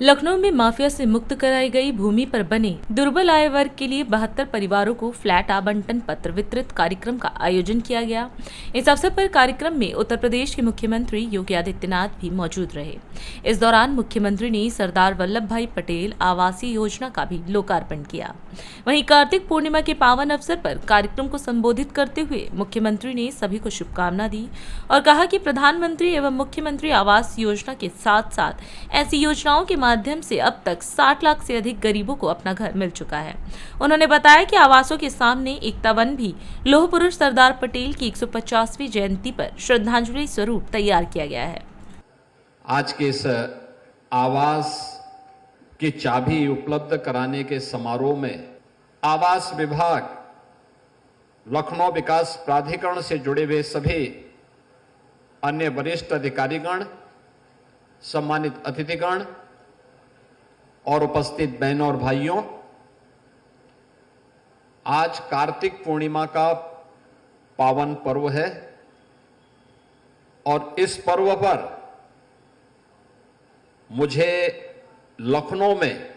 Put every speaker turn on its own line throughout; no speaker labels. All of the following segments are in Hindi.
लखनऊ में माफिया से मुक्त कराई गई भूमि पर बने दुर्बल आय वर्ग के लिए 72 परिवारों को फ्लैट आवंटन पत्र वितरित कार्यक्रम का आयोजन किया गया। इस अवसर पर कार्यक्रम में उत्तर प्रदेश के मुख्यमंत्री योगी आदित्यनाथ भी मौजूद रहे। इस दौरान मुख्यमंत्री ने सरदार वल्लभ भाई पटेल आवासीय योजना का भी लोकार्पण किया। वहीं कार्तिक पूर्णिमा के पावन अवसर पर कार्यक्रम को संबोधित करते हुए मुख्यमंत्री ने सभी को शुभकामना दी और कहा कि प्रधानमंत्री एवं मुख्यमंत्री आवास योजना के साथ साथ ऐसी योजनाओं के माध्यम से अब तक 60 लाख से अधिक गरीबों को अपना घर मिल चुका है। उन्होंने बताया कि आवासों के सामने एकता वन भी लौह पुरुष सरदार पटेल की 150वीं जयंती पर श्रद्धांजलि स्वरूप तैयार किया गया है।
आज के इस आवास की चाबी उपलब्ध कराने के समारोह में आवास विभाग, लखनऊ विकास प्राधिकरण से जुड़े हुए सभी अन्य वरिष्ठ अधिकारीगण, सम्मानित अतिथिगण और उपस्थित बहनों और भाइयों, आज कार्तिक पूर्णिमा का पावन पर्व है और इस पर्व पर मुझे लखनऊ में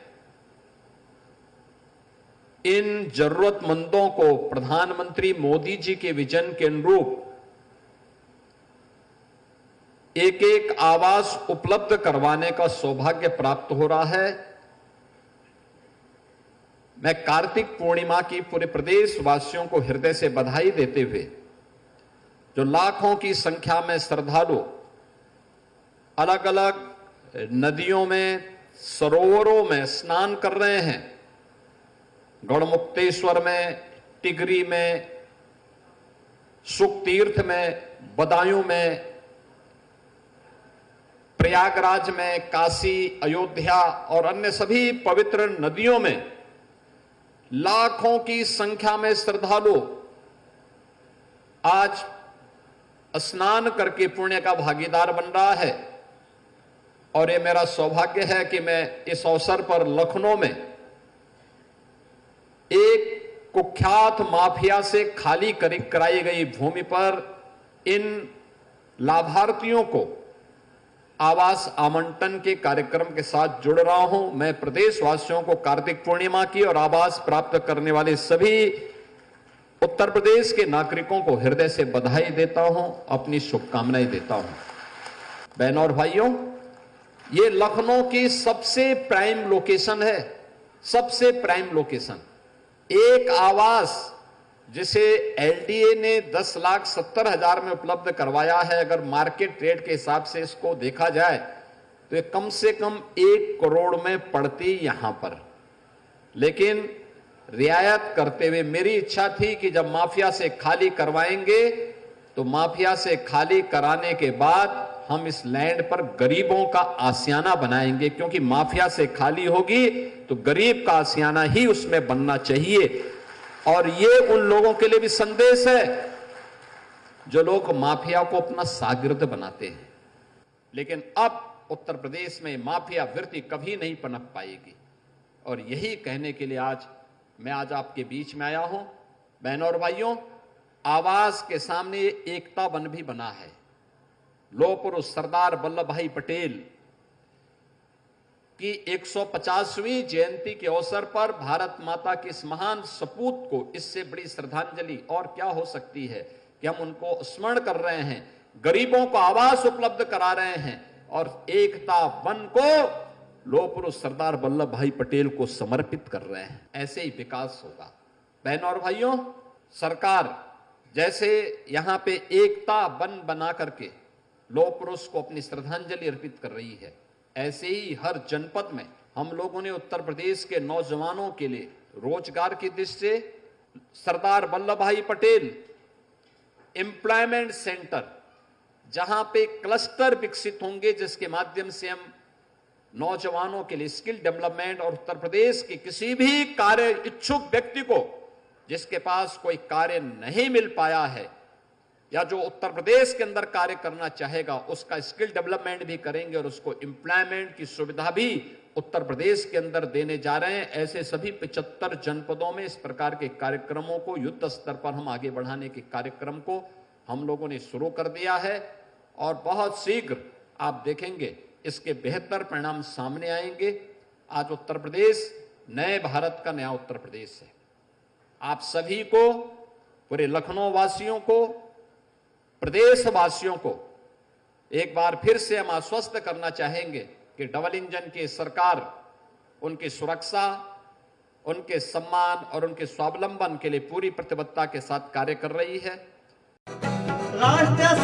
इन जरूरतमंदों को प्रधानमंत्री मोदी जी के विजन के अनुरूप एक एक आवास उपलब्ध करवाने का सौभाग्य प्राप्त हो रहा है। मैं कार्तिक पूर्णिमा की पूरे प्रदेश वासियों को हृदय से बधाई देते हुए, जो लाखों की संख्या में श्रद्धालु अलग अलग नदियों में, सरोवरों में स्नान कर रहे हैं, गढ़मुक्तेश्वर में, टिगरी में, सुखतीर्थ में, बदायूं में, प्रयागराज में, काशी, अयोध्या और अन्य सभी पवित्र नदियों में लाखों की संख्या में श्रद्धालु आज स्नान करके पुण्य का भागीदार बन रहा है। और ये मेरा सौभाग्य है कि मैं इस अवसर पर लखनऊ में एक कुख्यात माफिया से खाली कराई गई भूमि पर इन लाभार्थियों को आवास आवंटन के कार्यक्रम के साथ जुड़ रहा हूं। मैं प्रदेशवासियों को कार्तिक पूर्णिमा की और आवास प्राप्त करने वाले सभी उत्तर प्रदेश के नागरिकों को हृदय से बधाई देता हूं, अपनी शुभकामनाएं देता हूं। बहनों और भाइयों, ये लखनऊ की सबसे प्राइम लोकेशन है, सबसे प्राइम लोकेशन। एक आवास जिसे एलडीए ने 10,70,000 में उपलब्ध करवाया है, अगर मार्केट रेट के हिसाब से इसको देखा जाए तो ये कम से कम 1 करोड़ में पड़ती यहां पर। लेकिन रियायत करते हुए मेरी इच्छा थी कि जब माफिया से खाली करवाएंगे तो माफिया से खाली कराने के बाद हम इस लैंड पर गरीबों का आशियाना बनाएंगे, क्योंकि माफिया से खाली होगी तो गरीब का आशियाना ही उसमें बनना चाहिए। और ये उन लोगों के लिए भी संदेश है जो लोग माफिया को अपना शागिर्द बनाते हैं। लेकिन अब उत्तर प्रदेश में माफिया वृत्ति कभी नहीं पनप पाएगी और यही कहने के लिए आज मैं आपके बीच में आया हूं। बहनों और भाइयों, आवास के सामने एकता वन भी बना है। लौह पुरुष सरदार वल्लभ भाई पटेल की 150वीं जयंती के अवसर पर भारत माता के इस महान सपूत को इससे बड़ी श्रद्धांजलि और क्या हो सकती है कि हम उनको स्मरण कर रहे हैं, गरीबों को आवास उपलब्ध करा रहे हैं और एकता वन को लौह पुरुष सरदार वल्लभ भाई पटेल को समर्पित कर रहे हैं। ऐसे ही विकास होगा। बहनों और भाइयों, सरकार जैसे यहां पे एकता वन बना करके लौह पुरुष को अपनी श्रद्धांजलि अर्पित कर रही है, ऐसे ही हर जनपद में हम लोगों ने उत्तर प्रदेश के नौजवानों के लिए रोजगार की दृष्टि से सरदार वल्लभ भाई पटेल एम्प्लॉयमेंट सेंटर, जहां पे क्लस्टर विकसित होंगे जिसके माध्यम से हम नौजवानों के लिए स्किल डेवलपमेंट और उत्तर प्रदेश के किसी भी कार्य इच्छुक व्यक्ति को जिसके पास कोई कार्य नहीं मिल पाया है या जो उत्तर प्रदेश के अंदर कार्य करना चाहेगा उसका स्किल डेवलपमेंट भी करेंगे और उसको एम्प्लॉयमेंट की सुविधा भी उत्तर प्रदेश के अंदर देने जा रहे हैं। ऐसे सभी 75 जनपदों में इस प्रकार के कार्यक्रमों को युद्ध स्तर पर हम आगे बढ़ाने के कार्यक्रम को हम लोगों ने शुरू कर दिया है और बहुत शीघ्र आप देखेंगे इसके बेहतर परिणाम सामने आएंगे। आज उत्तर प्रदेश नए भारत का नया उत्तर प्रदेश है। आप सभी को, पूरे लखनऊ वासियों को, प्रदेशवासियों को एक बार फिर से हम आश्वस्त करना चाहेंगे कि डबल इंजन की सरकार उनकी सुरक्षा, उनके सम्मान और उनके स्वावलंबन के लिए पूरी प्रतिबद्धता के साथ कार्य कर रही है।
राष्ट्र